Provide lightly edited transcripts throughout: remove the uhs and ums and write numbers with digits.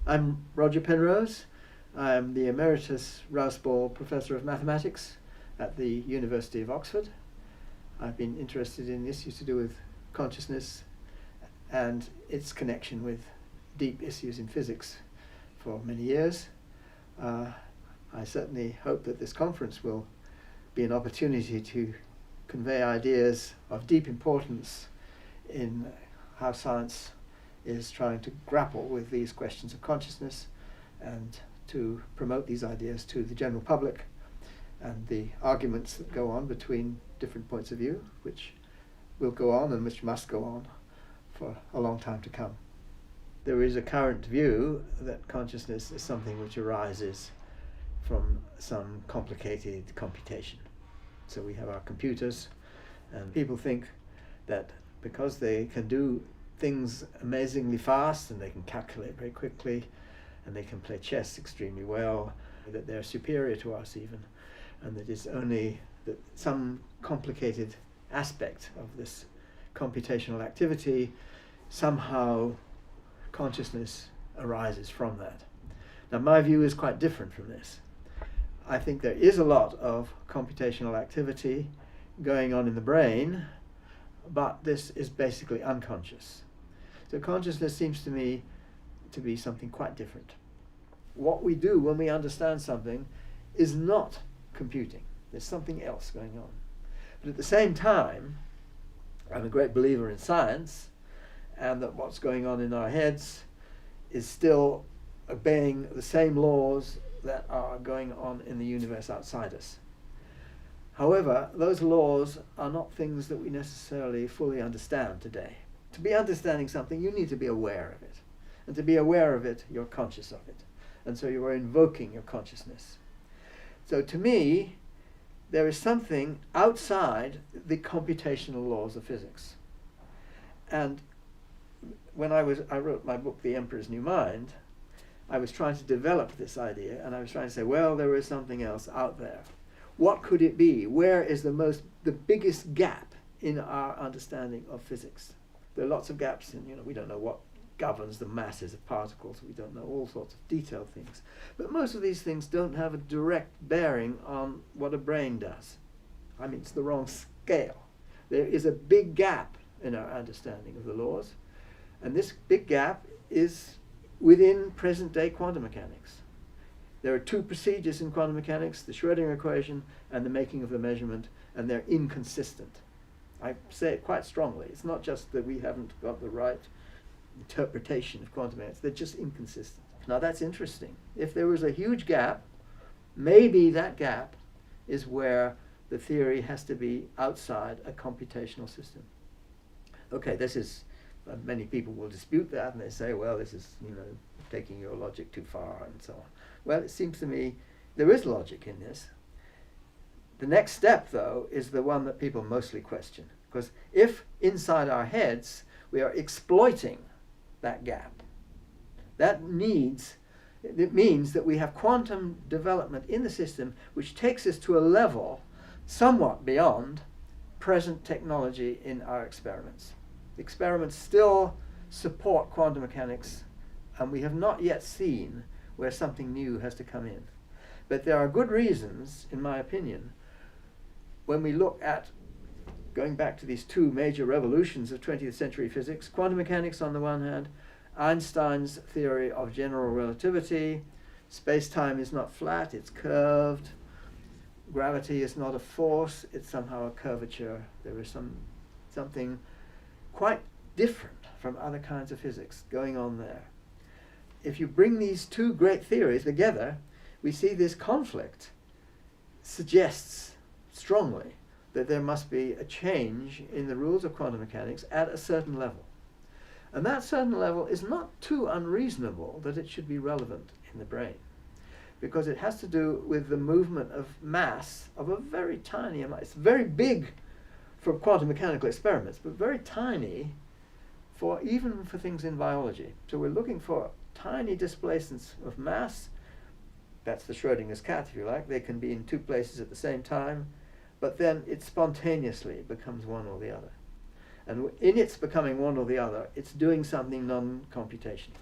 I'm Roger Penrose. I'm the Emeritus Rouse Ball Professor of Mathematics at the University of Oxford. I've been interested in issues to do with consciousness and its connection with deep issues in physics for many years. I certainly hope that this conference will be an opportunity to convey ideas of deep importance in how science is trying to grapple with these questions of consciousness and to promote these ideas to the general public, and the arguments that go on between different points of view, which will go on and which must go on for a long time to come. There is a current view that consciousness is something which arises from some complicated computation. So we have our computers, and people think that because they can do things amazingly fast and they can calculate very quickly and they can play chess extremely well, that they're superior to us even, and that it's only that some complicated aspect of this computational activity, somehow consciousness arises from that. Now my view is quite different from this. I think there is a lot of computational activity going on in the brain, but this is basically unconscious. So consciousness seems to me to be something quite different. What we do when we understand something is not computing. There's something else going on. But at the same time, I'm a great believer in science, and that what's going on in our heads is still obeying the same laws that are going on in the universe outside us. However, those laws are not things that we necessarily fully understand today. To be understanding something, you need to be aware of it. And to be aware of it, you're conscious of it. And so you are invoking your consciousness. So to me, there is something outside the computational laws of physics. And when I wrote my book, The Emperor's New Mind, I was trying to develop this idea, and I was trying to say, well, there is something else out there. What could it be? Where is the biggest gap in our understanding of physics? There are lots of gaps in, we don't know what governs the masses of particles. We don't know all sorts of detailed things. But most of these things don't have a direct bearing on what a brain does. I mean, it's the wrong scale. There is a big gap in our understanding of the laws, and this big gap is within present-day quantum mechanics. There are two procedures in quantum mechanics, the Schrödinger equation and the making of the measurement, and they're inconsistent. I say it quite strongly. It's not just that we haven't got the right interpretation of quantum mechanics, they're just inconsistent. Now that's interesting. If there was a huge gap, maybe that gap is where the theory has to be outside a computational system. Okay, this is, many people will dispute that, and they say, well, this is, taking your logic too far, and so on. Well, it seems to me there is logic in this. The next step, though, is the one that people mostly question. Because if inside our heads we are exploiting that gap, it means that we have quantum development in the system which takes us to a level somewhat beyond present technology in our experiments. The experiments still support quantum mechanics, and we have not yet seen where something new has to come in. But there are good reasons, in my opinion, when we look at going back to these two major revolutions of 20th century physics, quantum mechanics on the one hand, Einstein's theory of general relativity, space-time is not flat, it's curved, gravity is not a force, it's somehow a curvature. There is something quite different from other kinds of physics going on there. If you bring these two great theories together, we see this conflict suggests strongly that there must be a change in the rules of quantum mechanics at a certain level. And that certain level is not too unreasonable that it should be relevant in the brain, because it has to do with the movement of mass of a very tiny amount. It's very big for quantum mechanical experiments, but very tiny even for things in biology. So we're looking for tiny displacements of mass. That's the Schrödinger's cat, if you like. They can be in two places at the same time, but then it spontaneously becomes one or the other. And in its becoming one or the other, it's doing something non-computational.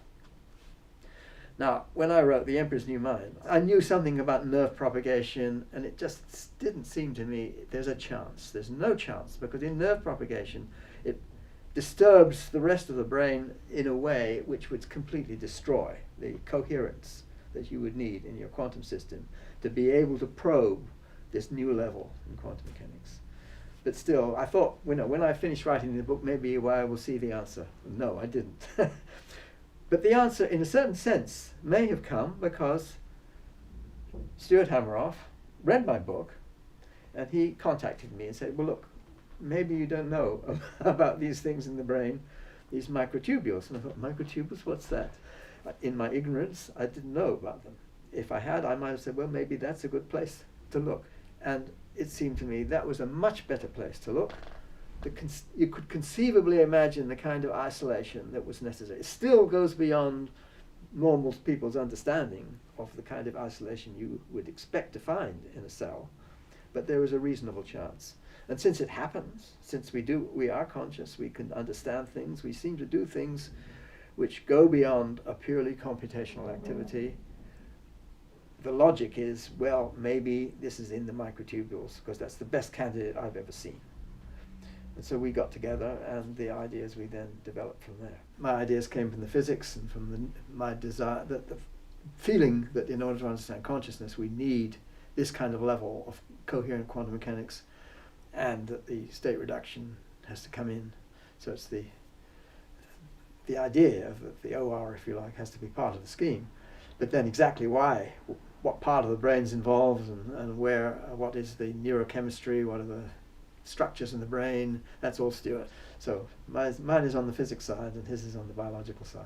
Now, when I wrote The Emperor's New Mind, I knew something about nerve propagation, and it just didn't seem to me there's a chance. There's no chance, because in nerve propagation, it disturbs the rest of the brain in a way which would completely destroy the coherence that you would need in your quantum system to be able to probe this new level in quantum mechanics. But still, I thought, when I finished writing the book, maybe I will see the answer. No, I didn't. But the answer, in a certain sense, may have come because Stuart Hameroff read my book, and he contacted me and said, well, look, maybe you don't know about these things in the brain, these microtubules. And I thought, microtubules, what's that? In my ignorance, I didn't know about them. If I had, I might have said, well, maybe that's a good place to look. And it seemed to me that was a much better place to look. You could conceivably imagine the kind of isolation that was necessary. It still goes beyond normal people's understanding of the kind of isolation you would expect to find in a cell, but there is a reasonable chance. And since it happens, since we are conscious, we can understand things, we seem to do things which go beyond a purely computational activity, the logic is, well, maybe this is in the microtubules, because that's the best candidate I've ever seen. And so we got together, and the ideas we then developed from there. My ideas came from the physics and from my desire, the feeling that in order to understand consciousness, we need this kind of level of coherent quantum mechanics, and that the state reduction has to come in. So it's the idea of the OR, if you like, has to be part of the scheme. But then exactly why, what part of the brain's involved, and where, what is the neurochemistry, what are the structures in the brain, that's all Stuart. So mine is on the physics side and his is on the biological side.